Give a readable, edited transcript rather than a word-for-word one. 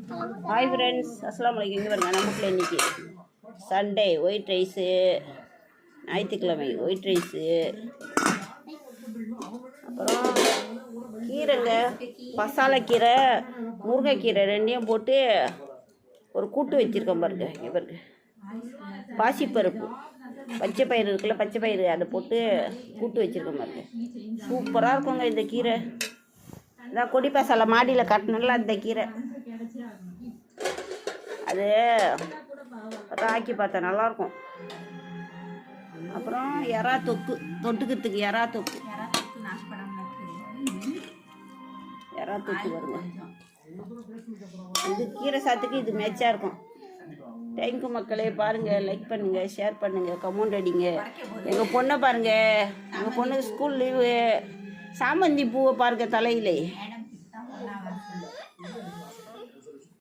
Hi friends, அஸ்ஸலாமு அலைக்கும். இங்கே பாருங்க, நம்ம வீட்டில் இன்றைக்கி சண்டே ஒயிட் ரைஸு, ஞாயிற்றுக்கிழமை ஒயிட் ரைஸு, அப்புறம் கீரைங்க, பசாலைக்கீரை, முருங்கைக்கீரை ரெண்டையும் போட்டு ஒரு கூட்டு வச்சுருக்கேன் பாருங்க. இங்கே பாருங்க, பாசிப்பருப்பு, பச்சை பயிறு இருக்குல்ல, பச்சை பயிறு அதை போட்டு கூட்டு வச்சுருக்கேன் பாருங்க. சூப்பராக இருக்குங்க இந்த கீரை. இதான் கொடி பசாலை மாடியில் கட்டினல அந்த கீரை, அது ஆக்கி பார்த்தா நல்லாயிருக்கும். அப்புறம் எறா தொக்கு, தொட்டுக்கிறதுக்கு எறா தொக்கு வருங்க. இது கீரை சாத்துக்கு இது மேட்சாக இருக்கும். தேங்க்யூ மக்களே. பாருங்கள், லைக் பண்ணுங்கள், ஷேர் பண்ணுங்கள், கமெண்ட் அடிங்க. எங்கள் பொண்ணை பாருங்கள், எங்கள் பொண்ணுக்கு ஸ்கூல் லீவு. சாமந்தி பூவை பாருங்கள் தலையிலே.